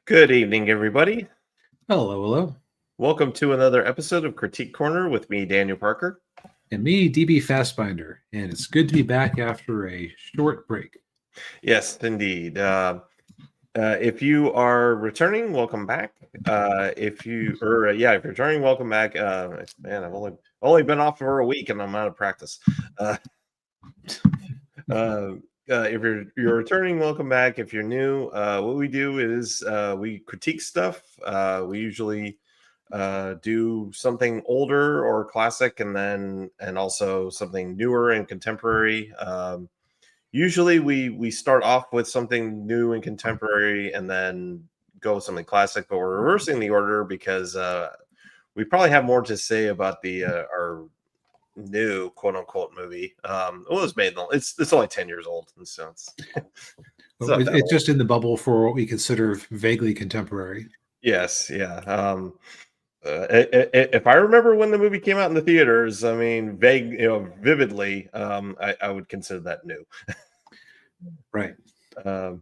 Good evening, everybody. Hello, hello. Welcome to another episode of Critique Corner with me, Daniel Parker. And me, DB Fastbinder. And it's good to be back after a short break. Yes, indeed. If you are returning, welcome back. If you're returning, welcome back. Man, I've only been off for a week and I'm out of practice. If you're returning, welcome back. If you're new, what we do is we critique stuff. We usually do something older or classic, and also something newer and contemporary. Usually, we start off with something new and contemporary, and then go with something classic. But we're reversing the order because we probably have more to say about the our new quote unquote movie. It was made. It's only 10 years old, and so It's just in the bubble for what we consider vaguely contemporary. Yes, yeah. If I remember when the movie came out in the theaters, I mean, vividly, I would consider that new. Right. Yeah.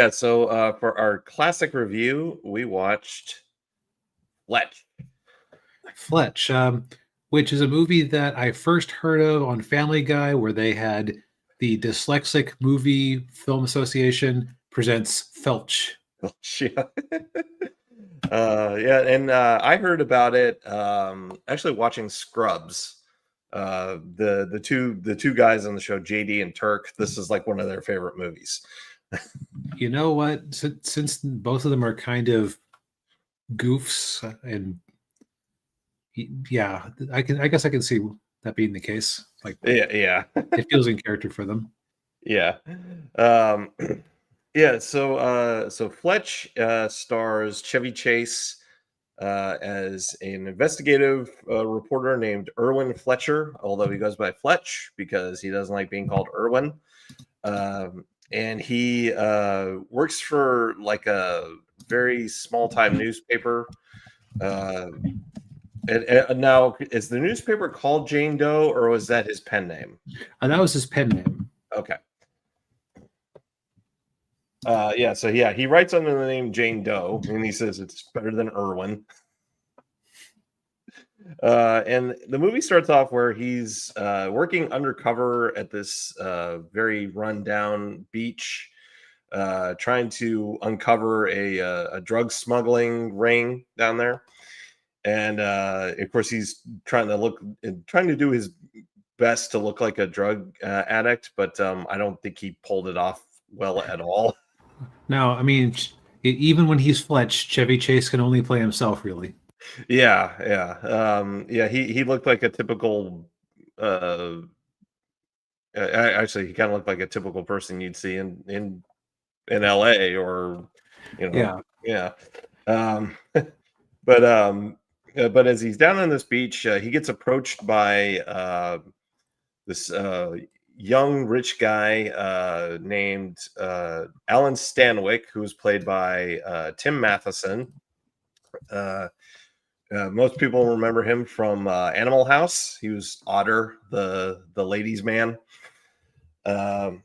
So for our classic review, we watched Fletch. Fletch, which is a movie that I first heard of on Family Guy, where they had the Dyslexic Movie Film Association presents Felch. Yeah. Yeah, and I heard about it actually watching Scrubs. The two guys on the show, JD and Turk, this is like one of their favorite movies. You know what? Since both of them are kind of goofs, and yeah, I guess I can see that being the case. Like, Yeah. it feels in character for them. Yeah. Um, yeah, so Fletch stars Chevy Chase as an investigative reporter named Erwin Fletcher, although he goes by Fletch because he doesn't like being called Erwin. And he works for like a very small time newspaper. And now, is the newspaper called Jane Doe, or was that his pen name? And that was his pen name. Okay. He writes under the name Jane Doe, and he says it's better than Irwin. And the movie starts off where he's working undercover at this very rundown beach, trying to uncover a drug smuggling ring down there. And of course, he's trying to do his best to look like a drug addict, but I don't think he pulled it off well at all. Now, I mean, even when he's Fletch, Chevy Chase can only play himself, really. Yeah. He looked like a typical. Actually, he kind of looked like a typical person you'd see in L.A. or yeah. Um, but as he's down on this beach, he gets approached by this young rich guy named Alan Stanwyck, who's played by Tim Matheson. Most people remember him from Animal House. He was Otter, the ladies' man. And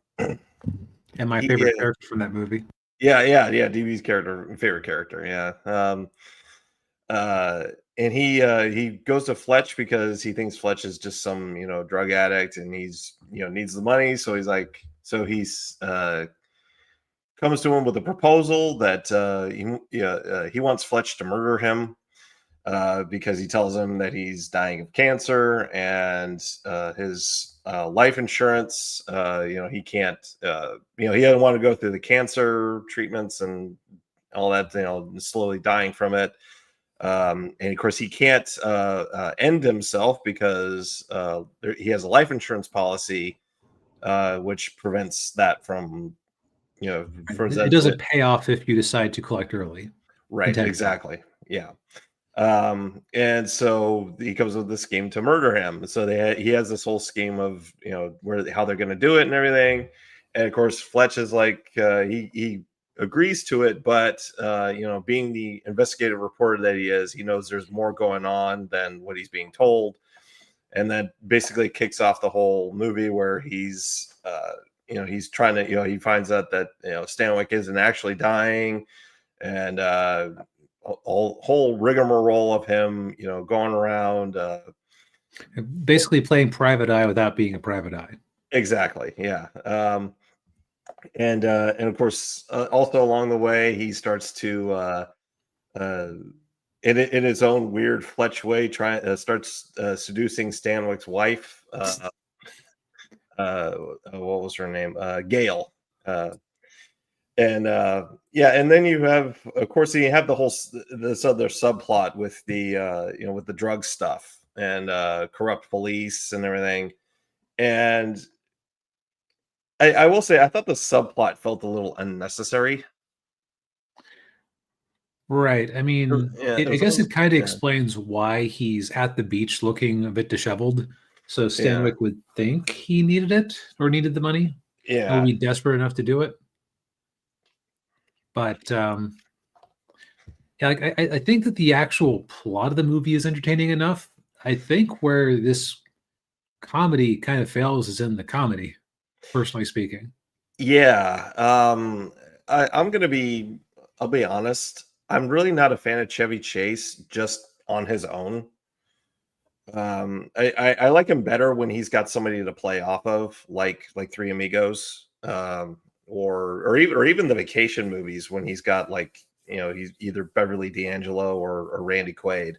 my favorite character from that movie. Yeah. DB's favorite character. Yeah. And he goes to Fletch because he thinks Fletch is just some drug addict, and he's needs the money. So he's comes to him with a proposal that he wants Fletch to murder him. Because he tells him that he's dying of cancer, and his life insurance, he can't, he doesn't want to go through the cancer treatments and all that, slowly dying from it. And of course, he can't end himself because he has a life insurance policy, which prevents that from, it doesn't pay off if you decide to collect early. Right, exactly. Yeah. And so he comes with this scheme to murder him. So he has this whole scheme of how they're going to do it and everything. And of course, Fletch is like he agrees to it, but being the investigative reporter that he is, he knows there's more going on than what he's being told. And that basically kicks off the whole movie where he's he's trying to, he finds out that Stanwyck isn't actually dying, and whole rigmarole of him, going around. Basically playing private eye without being a private eye. Exactly. Yeah. And of course, also along the way, he starts to, in his own weird Fletch way, starts seducing Stanwyck's wife. What was her name? Gail. And yeah, and then you have, of course, you have this other subplot with the with the drug stuff and corrupt police and everything. And I will say, I thought the subplot felt a little unnecessary. Right. I mean, Yeah, I guess it kind of explains why he's at the beach looking a bit disheveled. So Stanwyck would think he needed it or needed the money. Yeah. Or be desperate enough to do it. But yeah, I think that the actual plot of the movie is entertaining enough. I think where this comedy kind of fails is in the comedy, personally speaking. Yeah. I'll be honest. I'm really not a fan of Chevy Chase just on his own. I like him better when he's got somebody to play off of, like Three Amigos, or even the vacation movies when he's got he's either Beverly D'Angelo or Randy Quaid.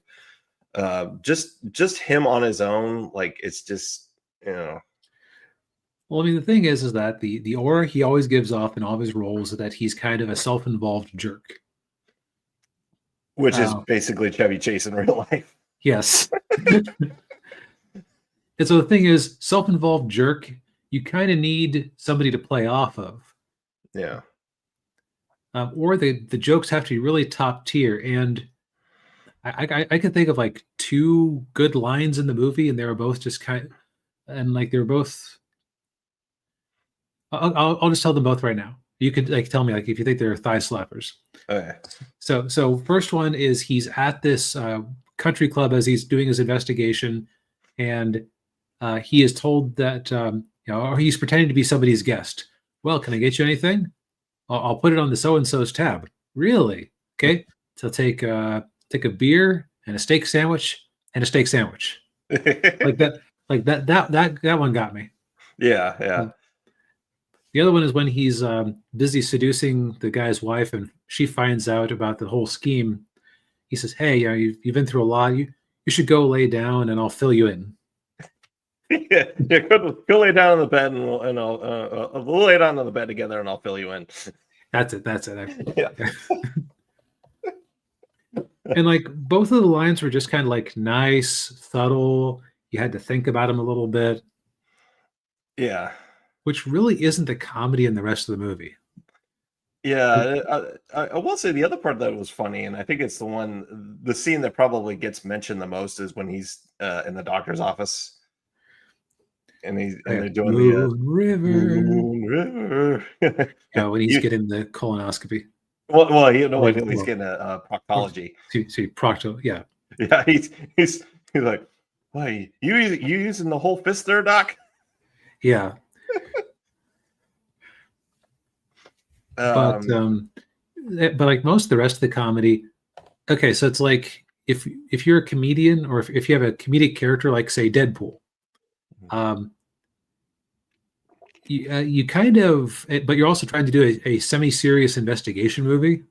Just him on his own, it's just Well, I mean, the thing is that the aura he always gives off in all of his roles is that he's kind of a self-involved jerk. Which is basically Chevy Chase in real life. Yes. And so the thing is, self-involved jerk, you kind of need somebody to play off of. Yeah. Or the jokes have to be really top tier. And I could think of two good lines in the movie, and they were both just they were both. I'll just tell them both right now. You could tell me if you think they're thigh slappers. Okay. So first one is he's at this country club as he's doing his investigation, and he is told that or he's pretending to be somebody's guest. Well, can I get you anything? I'll put it on the so and so's tab. Really? Okay. So take a beer and a steak sandwich and a steak sandwich. That one got me. Yeah. The other one is when he's busy seducing the guy's wife, and she finds out about the whole scheme. He says, "Hey, you've been through a lot. You should go lay down, and I'll fill you in." Yeah. Go lay down on the bed, and we'll lay down on the bed together, and I'll fill you in. That's it. Yeah. And both of the lines were just kind of nice, subtle. You had to think about them a little bit. Yeah. Which really isn't the comedy in the rest of the movie. Yeah, I will say the other part that was funny, and I think it's the scene that probably gets mentioned the most is when he's in the doctor's office, and they're doing Moon River. When he's getting the colonoscopy. Well, he's getting a proctology. See, procto, yeah. Yeah, he's like, "Why you using the whole fist there, Doc?" Yeah. But most of the rest of the comedy, okay, so it's if you're a comedian, or if you have a comedic character say Deadpool, you kind of, but you're also trying to do a semi-serious investigation movie.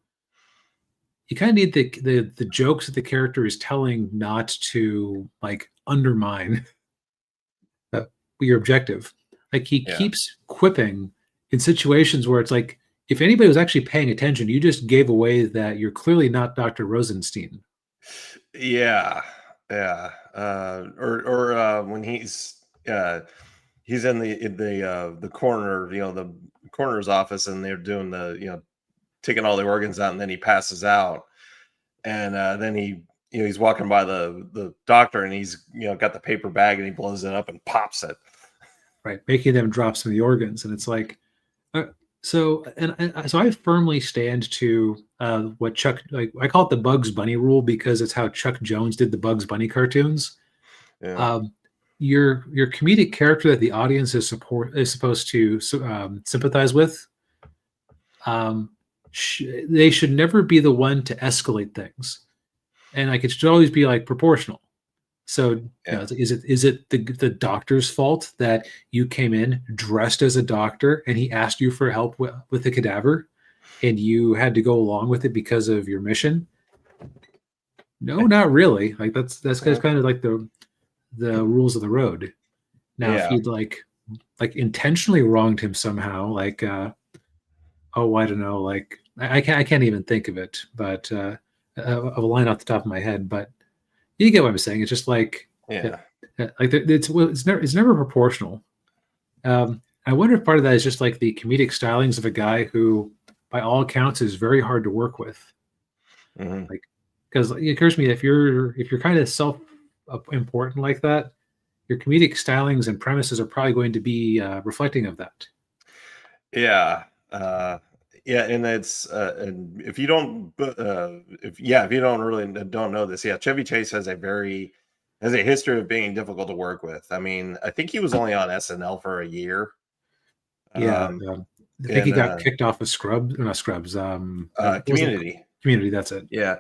You kind of need the jokes that the character is telling not to undermine your objective. He keeps quipping in situations where it's if anybody was actually paying attention, you just gave away that you're clearly not Dr. Rosenstein. Yeah. Or when he's in the coroner, the coroner's office, and they're doing taking all the organs out, and then he passes out, and then he's walking by the doctor, and he's got the paper bag, and he blows it up and pops it. Right, making them drop some of the organs, and it's so I firmly stand to what Chuck, I call it the Bugs Bunny rule, because it's how Chuck Jones did the Bugs Bunny cartoons. Yeah. your comedic character that the audience is supposed to sympathize with. They should never be the one to escalate things, and like it should always be like proportional. So, you know, Yeah. is it the doctor's fault that you came in dressed as a doctor and he asked you for help with the cadaver, and you had to go along with it because of your mission? No, not really. Like that's kind of like the rules of the road. Now, if Yeah. he'd like intentionally wronged him somehow, like oh, I don't know, like I can't even think of it, but of a line off the top of my head. But you get what I'm saying. It's just like Yeah. like it's never proportional. I wonder if part of that is just like the comedic stylings of a guy who, by all accounts, is very hard to work with. Hmm. Like, because it occurs to me if you're kind of self important like that, your comedic stylings and premises are probably going to be reflecting of that. Yeah. Yeah, and it's and if you don't if you don't really don't know this, yeah, Chevy Chase has a history of being difficult to work with. I mean, I think he was only on SNL for a year. Yeah, Um I think he in got kicked off of Scrubs, or not Scrubs. What was it? Community. Community. That's it. Yeah.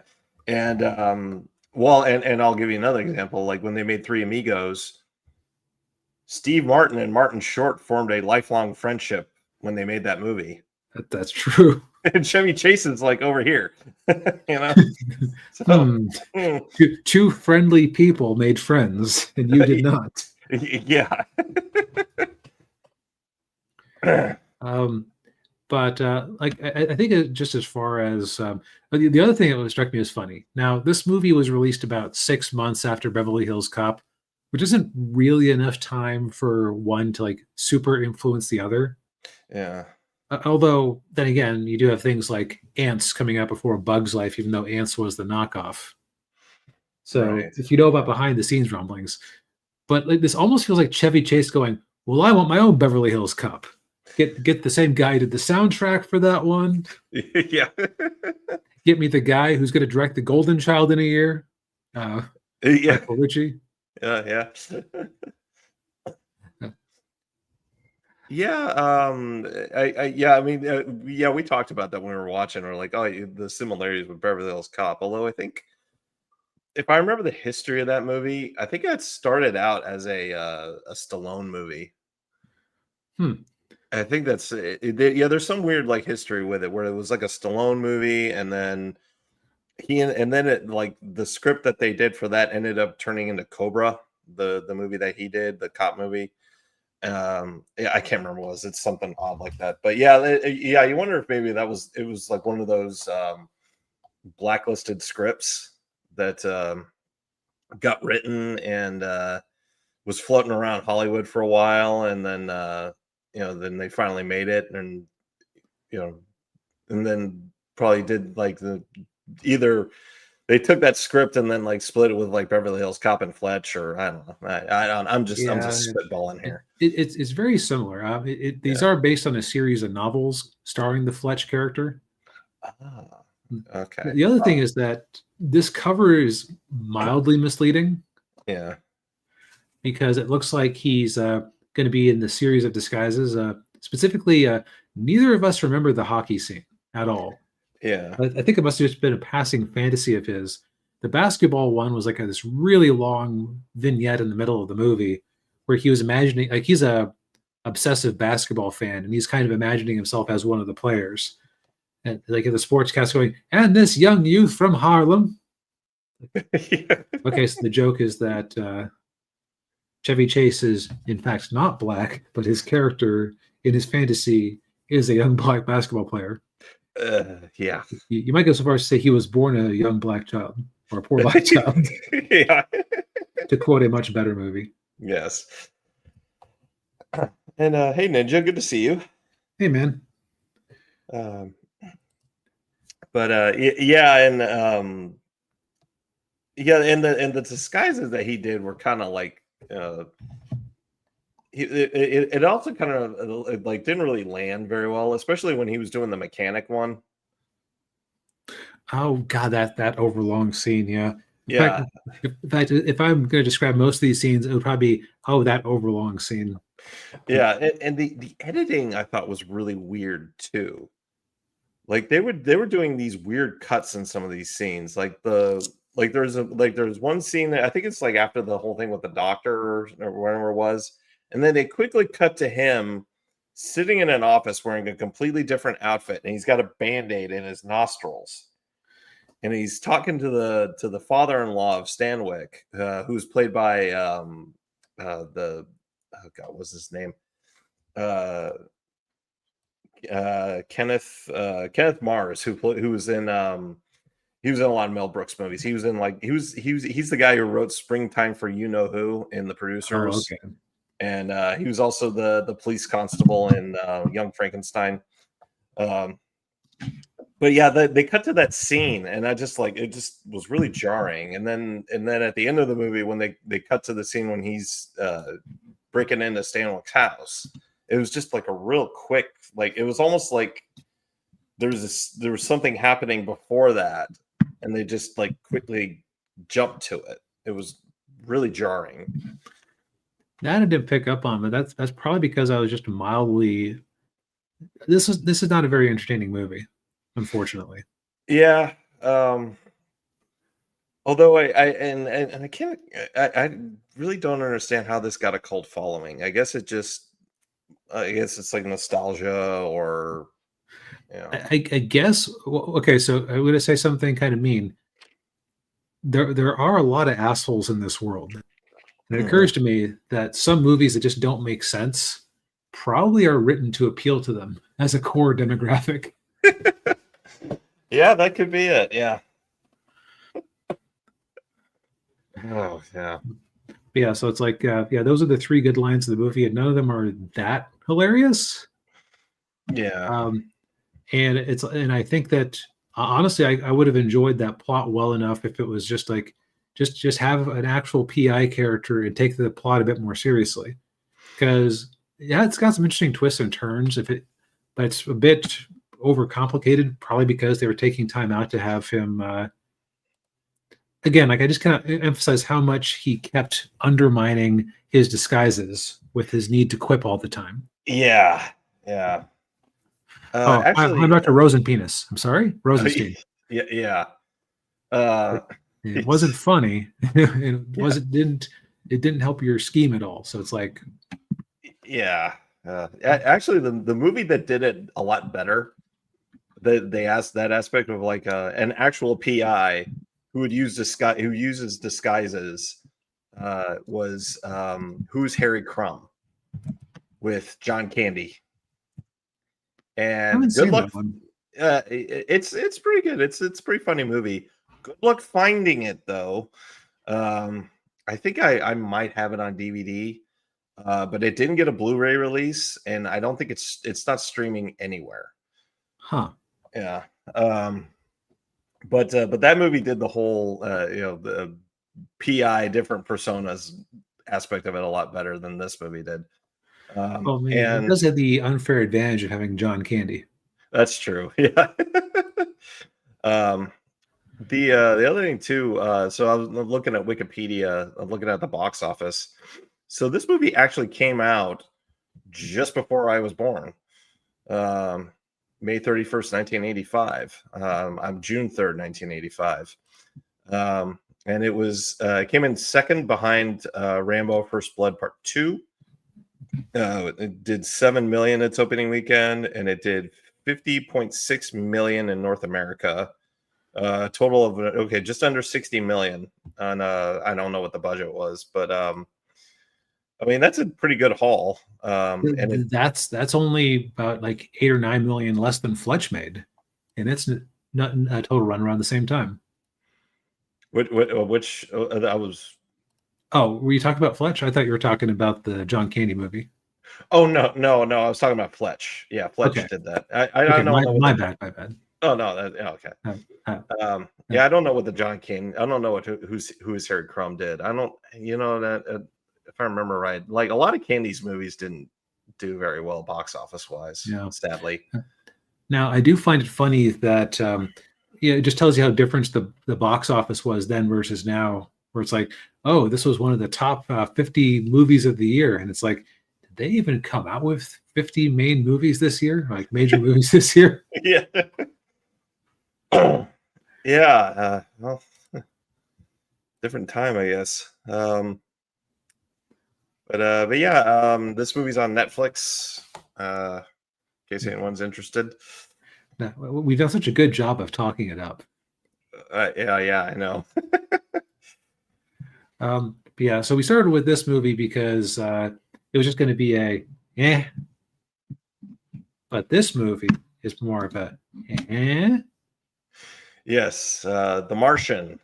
And well, and I'll give you another example. Like when they made Three Amigos, Steve Martin and Martin Short formed a lifelong friendship when they made that movie. That's true. And Chevy Chase is like over here, you know. So, Hmm. Two friendly people made friends, and you did not. yeah. Um, but like I think just as far as the other thing that struck me as funny. Now, this movie was released about 6 months after Beverly Hills Cop, which isn't really enough time for one to like super influence the other. Yeah. Although then again, you do have things like Ants coming out before Bug's Life, even though Ants was the knockoff. So Right. if you know about Yeah. behind the scenes rumblings, but like, this almost feels like Chevy Chase going, "Well, I want my own Beverly Hills Cop. Get the same guy who did the soundtrack for that one. Yeah. Get me the guy who's going to direct The Golden Child in a year, uh, Yeah. Michael Ritchie." Yeah. Uh, Yeah, yeah, I mean, yeah, we talked about that when we were watching. We're like, oh, the similarities with Beverly Hills Cop. Although I think, if I remember the history of that movie, I think it started out as a Stallone movie. hmm. I think that's yeah. There's some weird like history with it where it was like a Stallone movie, and then and then it like the script that they did for that ended up turning into Cobra, the movie that he did, the cop movie. Yeah, I can't remember what it was. It's something odd like that. But yeah, yeah, you wonder if maybe it was like one of those blacklisted scripts that got written and was floating around Hollywood for a while, and then then they finally made it, and you know, and then probably did like either they took that script and then like split it with like Beverly Hills Cop and Fletch, or I don't know. I don't. I'm Yeah, just spitballing here. it's very similar. These Yeah. are based on a series of novels starring the Fletch character. Ah, okay. The other thing is that this cover is mildly misleading Yeah. because it looks like he's going to be in the series of disguises. Specifically, neither of us remember the hockey scene at all. Yeah. I think it must have just been a passing fantasy of his. The basketball one was like this really long vignette in the middle of the movie where he was imagining, like he's a obsessive basketball fan, and he's kind of imagining himself as one of the players. And like the sportscast going, and this young youth from Harlem. Yeah. Okay, so the joke is that Chevy Chase is in fact not black, but his character in his fantasy is a young black basketball player. Yeah. You might go so far as to say he was born a young black child or a poor black child, Yeah. to quote a much better movie. Yes. And hey Ninja, good to see you. Hey, man. Um, but yeah, and yeah, and the disguises that he did were kind of like it also kind of like didn't really land very well, especially when he was doing the mechanic one. Oh God, that overlong scene. Yeah, In fact, Yeah, if I'm going to describe most of these scenes, it would probably be, oh, that overlong scene. yeah, and the editing I thought was really weird too. Like they were doing these weird cuts in some of these scenes. There's one scene that I think it's like after the whole thing with the doctor or whatever it was, and then they quickly cut to him sitting in an office wearing a completely different outfit, and he's got a band-aid in his nostrils. And he's talking to the father-in-law of Stanwyck, who's played by the oh god, what's his name? Uh Kenneth Mars, who was in he was in a lot of Mel Brooks movies. He was in like he's the guy who wrote Springtime for You Know Who in The Oh, Producers, okay. and he was also the police constable in Young Frankenstein. Um, but yeah, they cut to that scene, and I just like it just was really jarring. And then at the end of the movie, when they cut to the scene when he's breaking into Stanwyck's house, it was just like a real quick, like it was almost like there was something happening before that, and they just like quickly jumped to it. It was really jarring. That I didn't pick up on, but that's probably because I was just mildly. This is not a very entertaining movie, unfortunately. Yeah. Although and I can't I really don't understand how this got a cult following. I guess it's like nostalgia or you know. I guess. Okay, so I'm going to say something kind of mean. There are a lot of assholes in this world, and it Mhm. occurs to me that some movies that just don't make sense probably are written to appeal to them as a core demographic. Yeah, that could be it. Yeah. Oh, yeah. Yeah, so it's like, yeah, those are the three good lines of the movie, and none of them are that hilarious. Yeah. Um, and I think that honestly, I would have enjoyed that plot well enough if it was just like just have an actual PI character and take the plot a bit more seriously. Because yeah, it's got some interesting twists and turns. But it's a bit overcomplicated, probably because they were taking time out to have him. Again, like I just kind of emphasize how much he kept undermining his disguises with his need to quip all the time. Yeah. Yeah. Oh, I'm Actually, Dr. Rosenpenis. I'm sorry, Rosenstein. yeah, yeah. Uh, It wasn't it's funny. It yeah, didn't help your scheme at all. So it's like, yeah. Actually, the movie that did it a lot better, they asked that aspect of like an actual PI who uses disguises, was Who's Harry Crumb with John Candy. I haven't And good seen luck. that one. It's pretty good. It's a pretty funny movie. Good luck finding it though. I think I might have it on DVD, but it didn't get a Blu-ray release, and I don't think it's not streaming anywhere. Huh. Yeah. But that movie did the whole the PI different personas aspect of it a lot better than this movie did. Well, I mean, it And does have the unfair advantage of having John Candy. that's true. Yeah. um, the other thing too, so I was looking at Wikipedia, I'm looking at the box office. So this movie actually came out just before I was born. Um, May 31st, 1985. I'm June 3rd, 1985. And it came in second behind Rambo First Blood Part 2. It did 7 million its opening weekend, and it did 50.6 million in North America. Total of okay, just under 60 million on I don't know what the budget was, but I mean that's a pretty good haul. And it That's only about like 8 or 9 million less than Fletch made, and it's not a total run around the same time. which I was Oh, were you talking about Fletch? I thought you were talking about the John Candy movie. oh no, I was talking about Fletch. Yeah, Fletch Okay, did that. I okay, don't know what my the bad, my bad. oh no yeah, okay. Uh, uh, uh, Yeah, I don't know what the John King. I don't know who is Harry Crumb did. I don't that if I remember right, like a lot of Candy's movies didn't do very well box office wise, yeah. sadly. Now, I do find it funny that yeah, it just tells you how different the box office was then versus now, where it's like, oh, this was one of the top 50 movies of the year, and it's like, did they even come out with 50 main movies this year, like major movies this year? Yeah. Yeah. Well, different time, I guess. But yeah, this movie's on Netflix. In case anyone's interested. No, we've done such a good job of talking it up. Yeah, I know. Yeah, so we started with this movie because it was just going to be but this movie is more of a Yes, The Martian,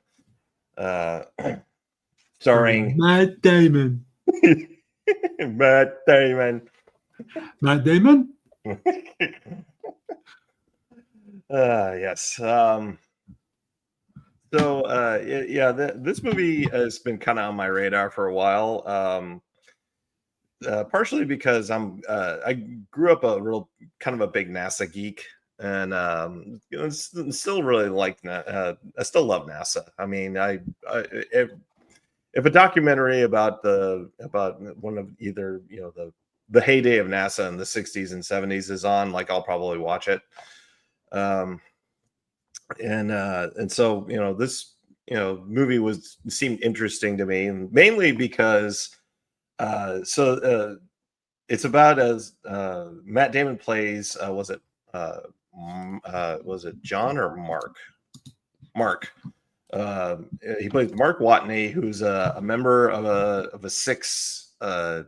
starring Matt Damon. Matt Damon. Matt Damon? Yes. Yeah, this movie has been kind of on my radar for a while. Partially because I grew up a real kind of a big NASA geek, and still really like I still love NASA. I mean, if a documentary about one of either the heyday of NASA in the 60s and 70s is on, like I'll probably watch it. And so this movie seemed interesting to me, and mainly because it's about as Matt Damon plays was it John or Mark? Mark. He plays Mark Watney, who's a member of a six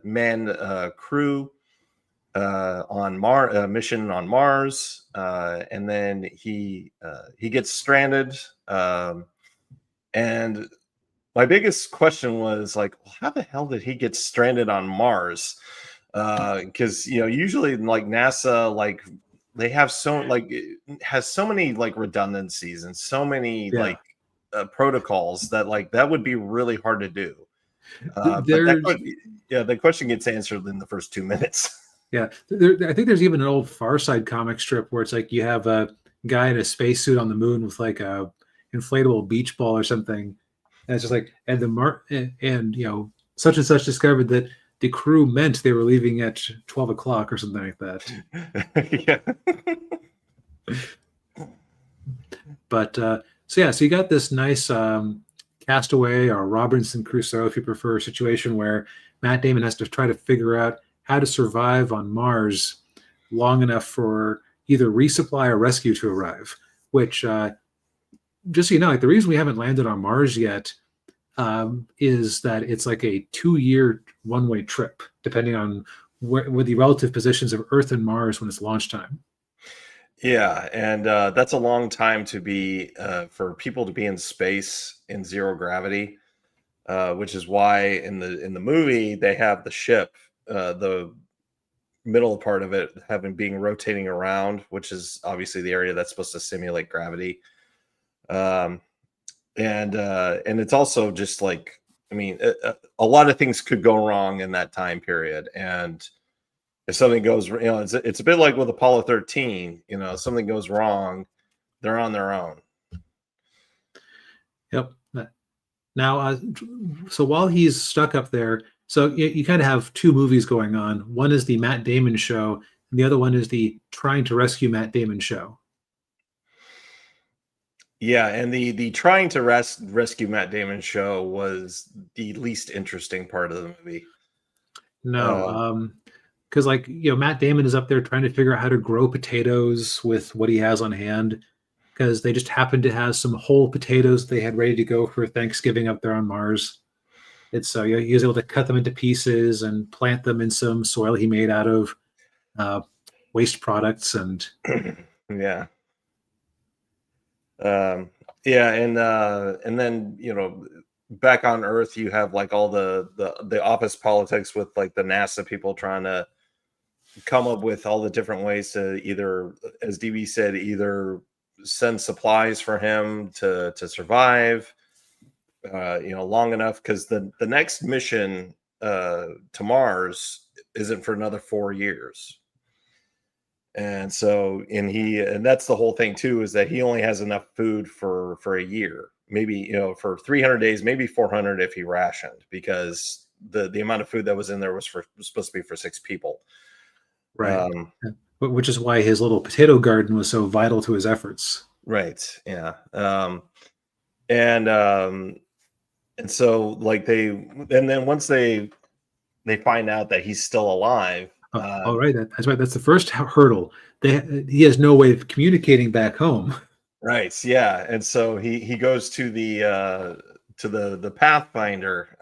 man crew on mission on Mars, and then he gets stranded. And my biggest question was like, well, how the hell did he get stranded on Mars? Because usually like NASA, like they have it has so many like redundancies and so many like protocols that like that would be really hard to do. But the question gets answered in the first 2 minutes. Yeah, I think there's even an old Far Side comic strip where it's like you have a guy in a spacesuit on the moon with like a inflatable beach ball or something, and it's just like, and such and such discovered that the crew meant they were leaving at 12 o'clock or something like that. Yeah. But so you got this nice Castaway or Robinson Crusoe, if you prefer, situation where Matt Damon has to try to figure out how to survive on Mars long enough for either resupply or rescue to arrive. Which, just so you know, like the reason we haven't landed on Mars yet is that it's like a 2-year one-way trip, depending on where the relative positions of Earth and Mars when it's launch time. Yeah, and that's a long time to be for people to be in space in zero gravity, which is why in the movie they have the ship, the middle part of it being rotating around, which is obviously the area that's supposed to simulate gravity. And it's also just like, I mean, a lot of things could go wrong in that time period, and if something goes, it's a bit like with Apollo 13. If something goes wrong, they're on their own. Yep. Now, so while he's stuck up there, so you kind of have two movies going on. One is the Matt Damon show, and the other one is the Trying to Rescue Matt Damon show. Yeah, and the trying to rescue Matt Damon show was the least interesting part of the movie. No, because Matt Damon is up there trying to figure out how to grow potatoes with what he has on hand, because they just happened to have some whole potatoes they had ready to go for Thanksgiving up there on Mars. It's so he was able to cut them into pieces and plant them in some soil he made out of waste products and yeah. Yeah, and then back on Earth you have like all the office politics with like the NASA people trying to come up with all the different ways to either, as DB said, either send supplies for him to survive long enough, because the next mission to Mars isn't for another 4 years. And so, and that's the whole thing too, is that he only has enough food for a year, maybe, for 300 days, maybe 400 if he rationed, because the amount of food that was in there was supposed to be for 6 people. Right. Which is why his little potato garden was so vital to his efforts. Right. Yeah. And so like and then once they find out that he's still alive. All right. That's right. That's the first hurdle. He has no way of communicating back home. Right. Yeah. And so he goes to the Pathfinder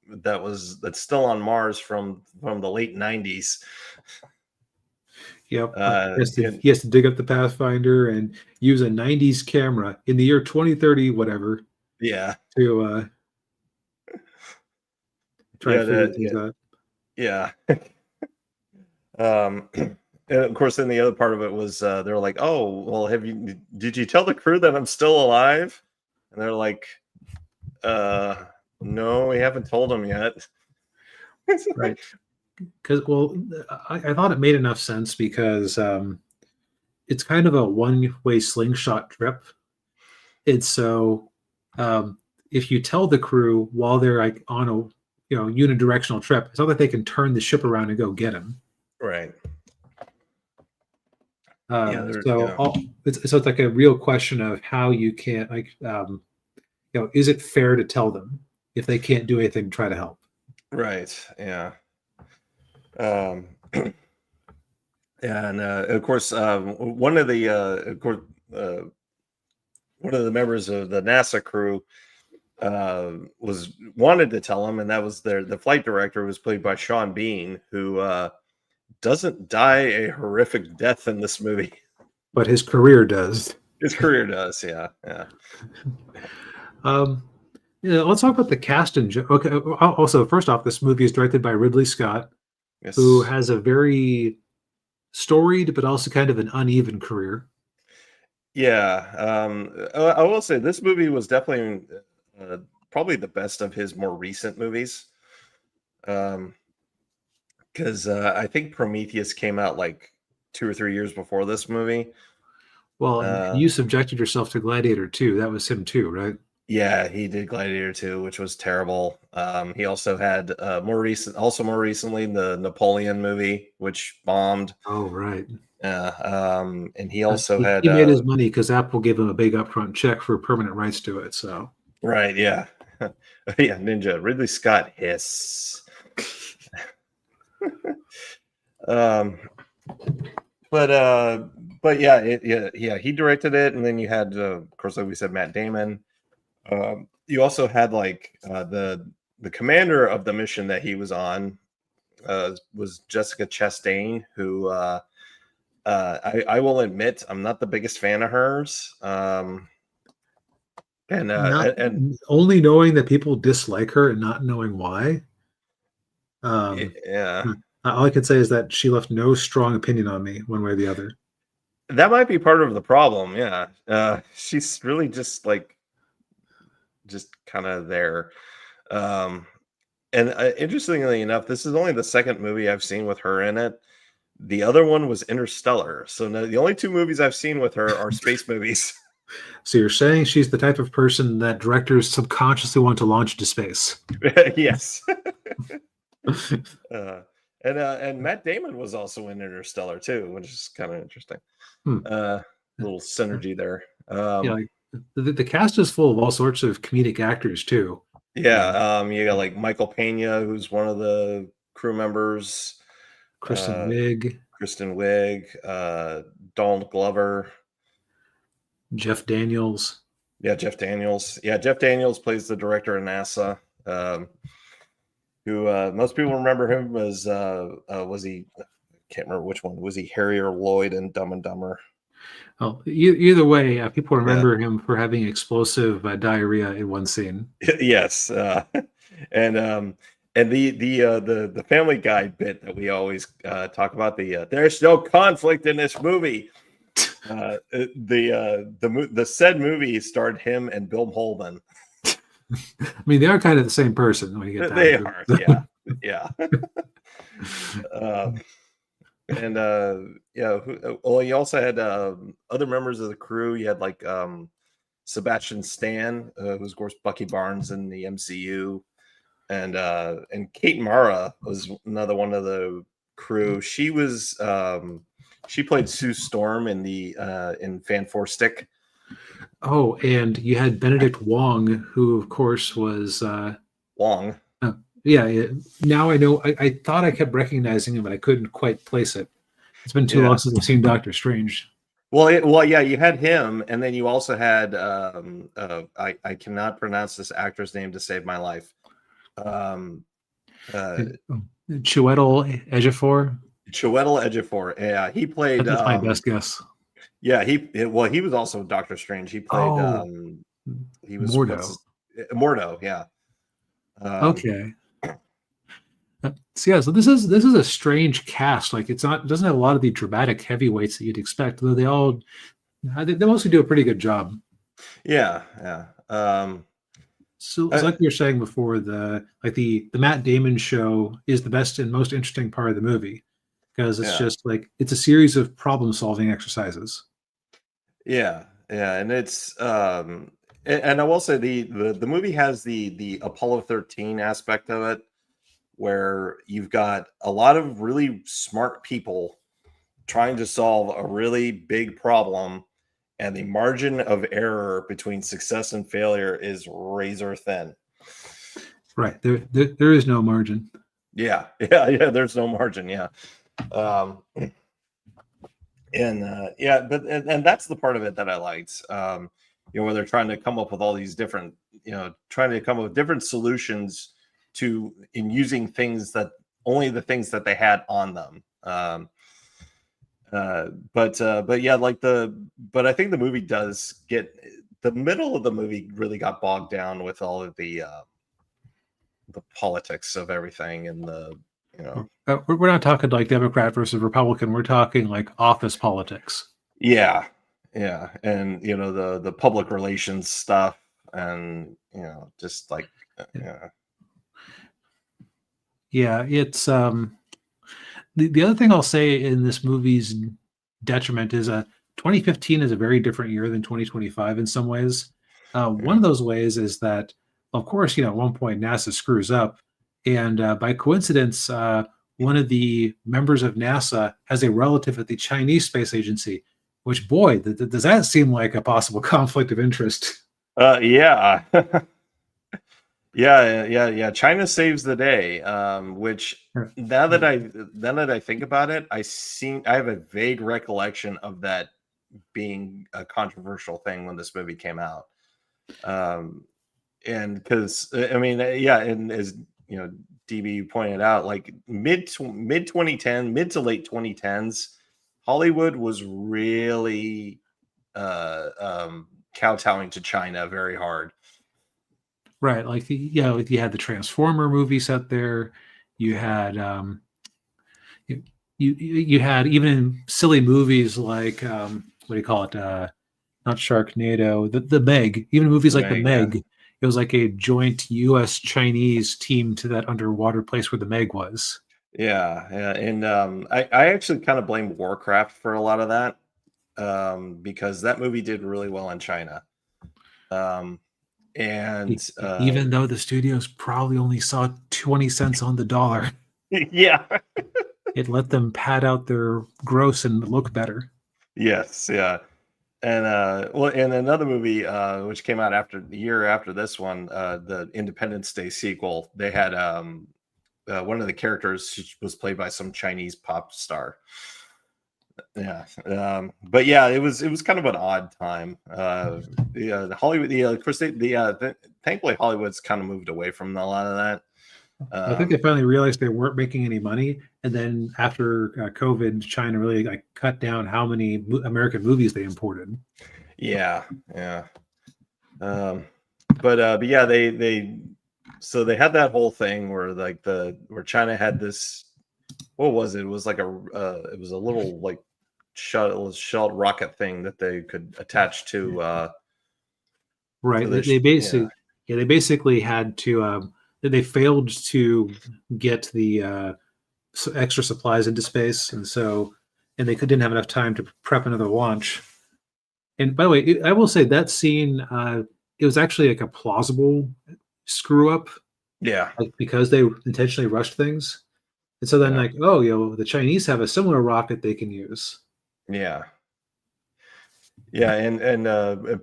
that's still on Mars from the late 90s. Yep. He has to dig up the Pathfinder and use a 90s camera in the year 2030, whatever. Yeah. To try to figure things out. Yeah. And of course, then the other part of it was they're like, "Oh, well, did you tell the crew that I'm still alive?" And they're like, "No, we haven't told them yet." Right. Because, I thought it made enough sense because it's kind of a one-way slingshot trip. And so if you tell the crew while they're like on a unidirectional trip, it's not like they can turn the ship around and go get him. Right. So it's like a real question of how you can't is it fair to tell them if they can't do anything to try to help? Right. Yeah. And of course, one of the members of the NASA crew wanted to tell him, and that was the flight director, was played by Sean Bean, who doesn't die a horrific death in this movie, but his career does. His career does, yeah. Let's talk about the cast and okay. Also, first off, this movie is directed by Ridley Scott, yes, who has a very storied but also kind of an uneven career. Yeah, I will say this movie was definitely probably the best of his more recent movies. Because I think Prometheus came out like 2 or 3 years before this movie. Well, you subjected yourself to Gladiator 2. That was him too, right? Yeah, he did Gladiator 2, which was terrible. He also had more recently the Napoleon movie, which bombed. Oh, right. And he also had he made his money because Apple gave him a big upfront check for permanent rights to it. So right, yeah. Yeah, Ninja Ridley Scott hiss. But yeah, he directed it, and then you had of course, like we said, Matt Damon. You also had like the commander of the mission that he was on was Jessica Chastain, who I will admit I'm not the biggest fan of hers. And only knowing that people dislike her and not knowing why. Yeah. All I can say is that she left no strong opinion on me one way or the other. That might be part of the problem. Yeah. She's really just kind of there. And interestingly enough, this is only the second movie I've seen with her in it. The other one was Interstellar. So the only 2 movies I've seen with her are space movies. So you're saying she's the type of person that directors subconsciously want to launch into space? Yes. And Matt Damon was also in Interstellar too, which is kind of interesting. Little synergy there. The cast is full of all sorts of comedic actors too. Yeah, you got like Michael Pena, who's one of the crew members. Kristen Wiig, Donald Glover, Jeff Daniels. Yeah, Jeff Daniels. Yeah, Jeff Daniels plays the director of NASA. Who most people remember him as was he? I can't remember which one. Was he Harrier Lloyd in Dumb and Dumber? Oh, either way, people remember him for having explosive diarrhea in one scene. Yes, and the Family Guy bit that we always talk about. There's no conflict in this movie. The said movie starred him and Bill Pullman. I mean, they are kind of the same person when you get that. They are, yeah. And well, you also had other members of the crew. You had like Sebastian Stan, who's of course Bucky Barnes in the MCU, and Kate Mara was another one of the crew. She played Sue Storm in the in Fan Four Stick. Oh, and you had Benedict Wong, who of course was Long. yeah. Now I know. I thought I kept recognizing him, but I couldn't quite place it. It's been too long Yeah. since I've seen Doctor Strange. Well, yeah, you had him, and then you also had I cannot pronounce this actor's name to save my life. Uh, Chiwetel Ejiofor. Chiwetel Ejiofor. Yeah, he played. That's my best guess. Yeah, he was also Doctor Strange. He played. Oh, He was Mordo. Mordo. Yeah. Okay. So yeah, so this is a strange cast. Like it doesn't have a lot of the dramatic heavyweights that you'd expect, though they mostly do a pretty good job. Yeah, yeah. So it's like you were saying before, the Matt Damon show is the best and most interesting part of the movie because it's just like it's a series of problem solving exercises. Yeah, yeah, and it's and I will say the movie has the Apollo 13 aspect of it, where you've got a lot of really smart people trying to solve a really big problem, and the margin of error between success and failure is razor thin. Right. There is no margin. Yeah, yeah. There's no margin. Yeah, and that's the part of it that I liked. Where they're trying to come up with all these different, trying to come up with different solutions in using things that only the things that they had on them. But yeah, but I think the movie does get the middle of the movie really got bogged down with all of the politics of everything and we're not talking like Democrat versus Republican. We're talking like office politics. Yeah, and the public relations stuff, and just like yeah, it's the other thing I'll say in this movie's detriment is 2015 is a very different year than 2025 in some ways. One of those ways is that, of course, at one point NASA screws up, and by coincidence, one of the members of NASA has a relative at the Chinese Space Agency, which, boy, does that seem like a possible conflict of interest. Yeah. Yeah. China saves the day. Which now that I think about it, I have a vague recollection of that being a controversial thing when this movie came out. And because I mean, yeah, and as DB pointed out, like mid to late 2010s, Hollywood was really kowtowing to China very hard. Right, like you had the Transformer movie set there. You had you had even in silly movies like what do you call it? Not Sharknado, the Meg. Even movies like the Meg, yeah. It was like a joint U.S. Chinese team to that underwater place where the Meg was. Yeah, and I actually kind of blame Warcraft for a lot of that because that movie did really well in China. And even though the studios probably only saw 20 cents on the dollar. Yeah. It let them pad out their gross and look better. Yes, yeah. And and another movie which came out the year after this one, the Independence Day sequel, they had one of the characters was played by some Chinese pop star. Yeah, but yeah, it was kind of an odd time. The Hollywood, of course, thankfully Hollywood's kind of moved away from a lot of that. I think they finally realized they weren't making any money, and then after COVID, China really cut down how many American movies they imported. Yeah. But yeah, they had that whole thing where where China had this. What was it? It was like it was a little like shell rocket thing that they could attach to. Right. They basically had to. They failed to get the extra supplies into space, and they didn't have enough time to prep another launch. And by the way, I will say that scene, it was actually like a plausible screw up, Yeah. like because they intentionally rushed things. And so then, Yeah. like, oh, the Chinese have a similar rocket they can use. Yeah. Yeah, and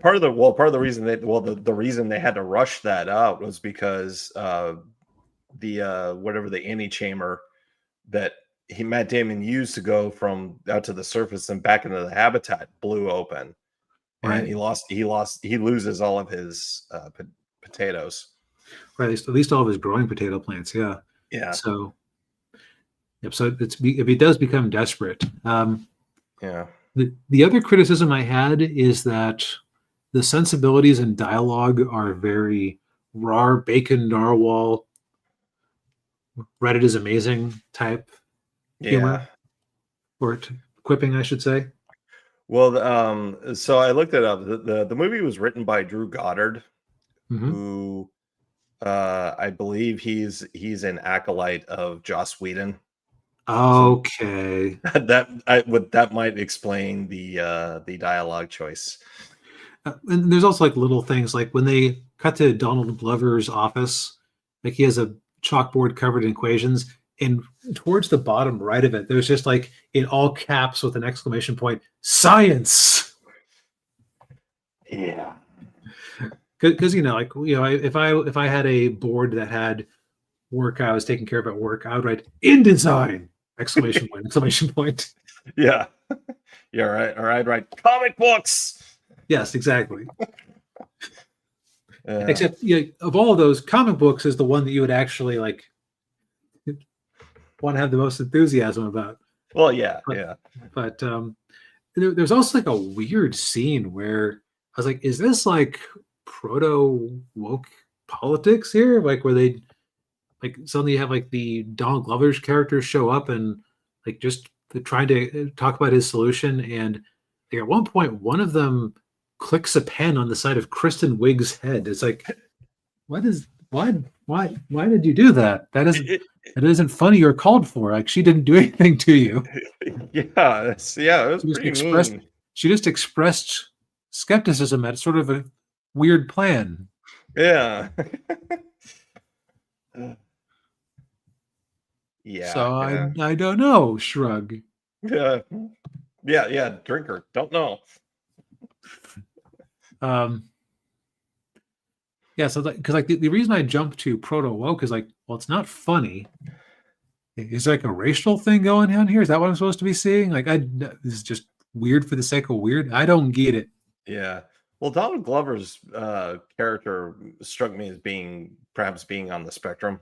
part of the reason the reason they had to rush that out was because the whatever the anti-chamber that Matt Damon used to go from out to the surface and back into the habitat blew open, and Right. he loses all of his potatoes. Right. At least all of his growing potato plants. Yeah. Yeah. So, yep. So if he does become desperate, Yeah. the other criticism I had is that the sensibilities and dialogue are very raw, bacon narwhal, Reddit is amazing type Yeah. humor, or quipping, I should say. Well, so I looked it up. The movie was written by Drew Goddard, Hmm. who I believe he's an acolyte of Joss Whedon. So Okay. that might explain the dialogue choice. And there's also like little things like when they cut to Donald Glover's office, like he has a chalkboard covered in equations, and towards the bottom right of it, there's just like in all caps with an exclamation point, science. Yeah. Because if I had a board that had work I was taking care of at work, I would write InDesign! Exclamation point! Exclamation point! Yeah. Yeah. Right. All right. Right. Comic books. Yes, exactly. Yeah. Except of all of those, comic books is the one that you would actually like want to have the most enthusiasm about. Well, yeah. But, Yeah. but there's also like a weird scene where I was like, is this like proto woke politics here? Like where they like suddenly you have like the Donald Glover's characters show up and like just trying to talk about his solution, and like, at one point one of them clicks a pen on the side of Kristen Wiig's head. It's like, why did you do that? That isn't funny or called for. Like she didn't do anything to you. Yeah. It was pretty mean. She just expressed skepticism at sort of a weird plan. Yeah. Yeah. So Yeah. I don't know. Shrug. Yeah. Yeah. Yeah. Drinker. Don't know. Yeah, so because like the reason I jumped to proto woke is like, well, it's not funny. Is there like a racial thing going on here? Is that what I'm supposed to be seeing? Like, this is just weird for the sake of weird. I don't get it. Yeah. Well, Donald Glover's character struck me as perhaps being on the spectrum.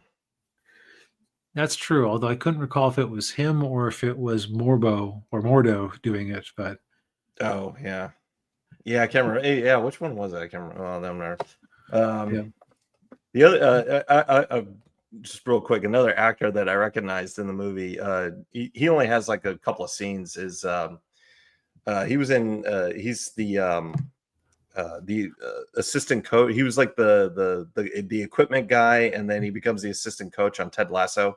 That's true. Although I couldn't recall if it was him or if it was Mordo doing it. But Oh yeah, yeah. I can't remember. Yeah, which one was it? I can't remember. Oh, them there. yeah. The other, just real quick, another actor that I recognized in the movie. He only has like a couple of scenes. Is he was in? He's the assistant coach. He was like the equipment guy, and then he becomes the assistant coach on Ted Lasso.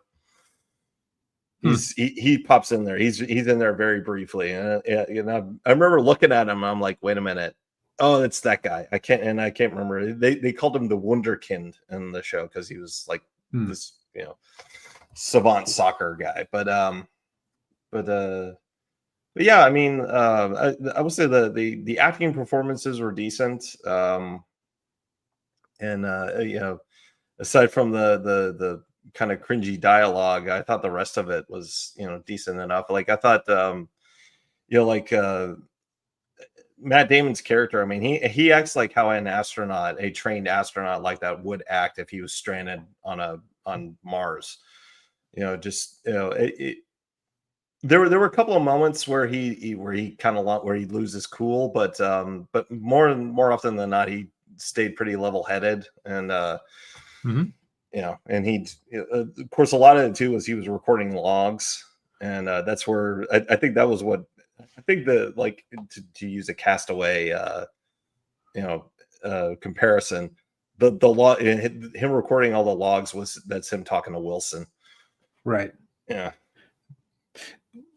He pops in there. He's in there very briefly, and I remember looking at him. I'm like, wait a minute. Oh, it's that guy. I can't remember. They called him the Wunderkind in the show because he was like this, savant soccer guy. But yeah, I mean, I would say the acting performances were decent. And aside from the kind of cringy dialogue, I thought the rest of it was, decent enough. Like I thought, Matt Damon's character, I mean, he acts like how a trained astronaut like that would act if he was stranded on Mars. There were a couple of moments where he kind of where he loses cool, but more often than not, he stayed pretty level-headed, and and he, of course, a lot of it too was he was recording logs, and that's where I think that was what I think to use a Castaway comparison, the log, him recording all the logs that's him talking to Wilson, Right. yeah.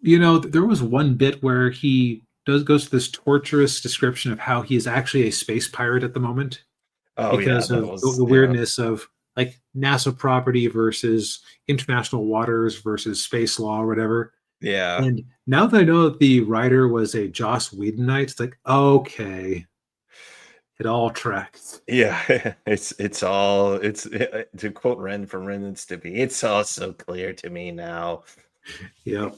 There was one bit where he goes to this torturous description of how he is actually a space pirate at the moment Oh yeah, because that of was the yeah. weirdness of like NASA property versus international waters versus space law or whatever. Yeah. And now that I know that the writer was a Joss Whedonite, it's like, okay, it all tracks. Yeah, it's all to quote Ren from Ren and Stimpy, it's all so clear to me now. Yeah.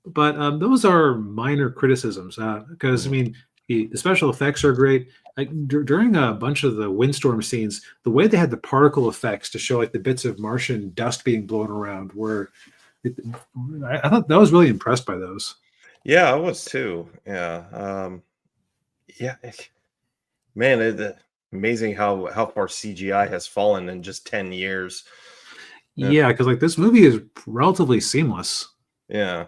But those are minor criticisms because I Mhm. mean the special effects are great. Like during a bunch of the windstorm scenes, the way they had the particle effects to show like the bits of Martian dust being blown around were, it, I thought that was really impressed by those. Yeah, I was too. Yeah. Yeah, man, amazing how far CGI has fallen in just 10 years. Yeah. Yeah, because like this movie is relatively seamless. Yeah.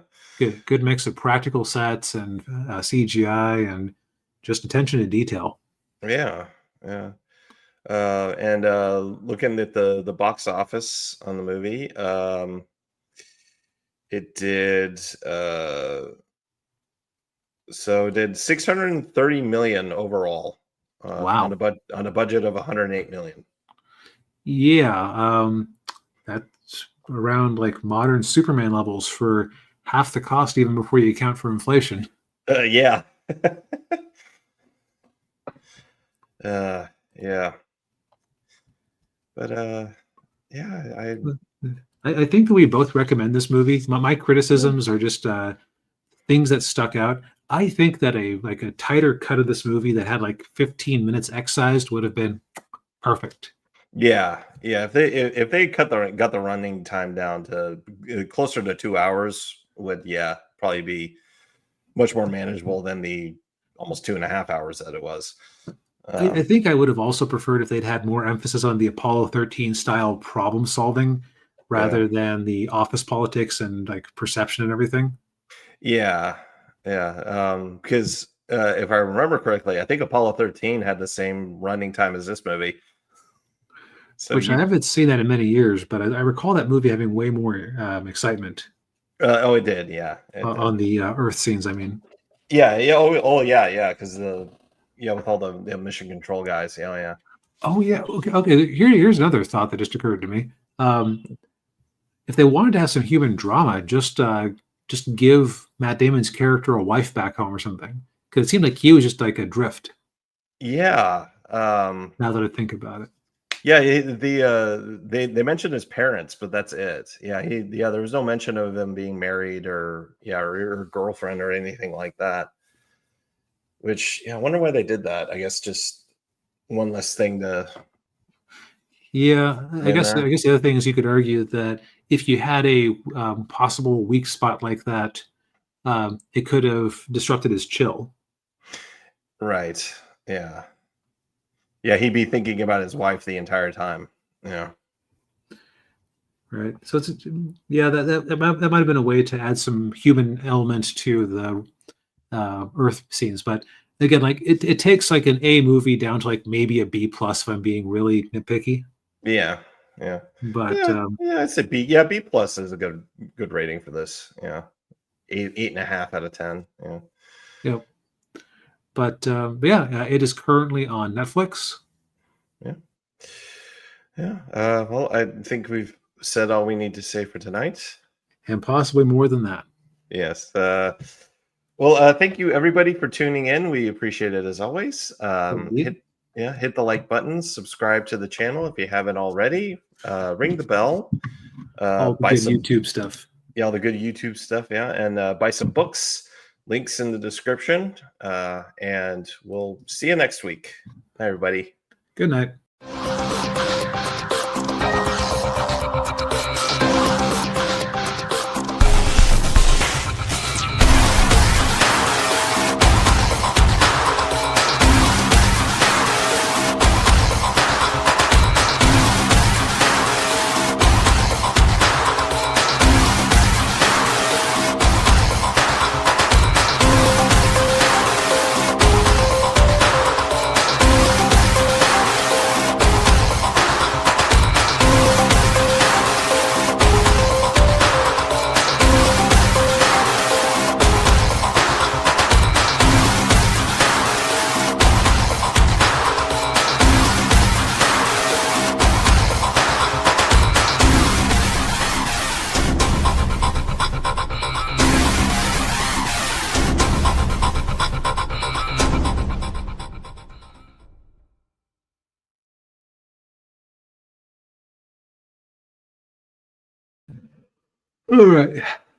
Good mix of practical sets and CGI and just attention to detail. Yeah. Yeah. And looking at the box office on the movie, it did it did 630 million overall Wow. on a budget of 108 million. Yeah, that's around like modern Superman levels for half the cost, even before you account for inflation. Yeah. uh yeah. But yeah, I think that we both recommend this movie. My criticisms are just things that stuck out. I think that a tighter cut of this movie that had like 15 minutes excised would have been perfect. yeah, yeah. If they got the running time down to closer to 2 hours, would probably be much more manageable than the almost 2.5 hours that it was. I think I would have also preferred if they'd had more emphasis on the Apollo 13 style problem solving Yeah, rather than the office politics and like perception and everything. yeah, yeah. Because if I remember correctly, I think Apollo 13 had the same running time as this movie. So Which I you, haven't seen that in many years, but I recall that movie having way more excitement oh, it did. Yeah, it did. on the Earth scenes. I mean, Yeah, yeah. Oh, yeah, yeah. Because with all the mission control guys. Yeah, yeah. oh yeah, okay. Here's another thought that just occurred to me. Um, if they wanted to have some human drama, just give Matt Damon's character a wife back home or something, because it seemed like he was just like adrift. Yeah. Now that I think about it, Yeah, they mentioned his parents, but that's it. There was no mention of them being married or girlfriend or anything like that. Which I wonder why they did that. I guess just one less thing to yeah, I in guess there. I guess the other thing is you could argue that if you had a possible weak spot like that, it could have disrupted his chill. Right. Yeah. Yeah, he'd be thinking about his wife the entire time. Yeah. Right. So it's yeah, that might have been a way to add some human element to the Earth scenes, but again, like it takes like an A movie down to like maybe a B plus if I'm being really nitpicky. Yeah. Yeah. But Yeah, I'd say B. Yeah, B plus is a good rating for this. Yeah. 8.5 out of 10. Yeah. you know, but yeah, it is currently on Netflix. Yeah. Yeah. Well, I think we've said all we need to say for tonight. And possibly more than that. Yes. Well, thank you everybody for tuning in. We appreciate it as always. Indeed. Hit the like button, subscribe to the channel if you haven't already. Ring the bell. All the Buy good some YouTube stuff. all the good YouTube stuff. Yeah, and buy some books. Links in the description. And we'll see you next week. Bye, everybody. Good night. All right.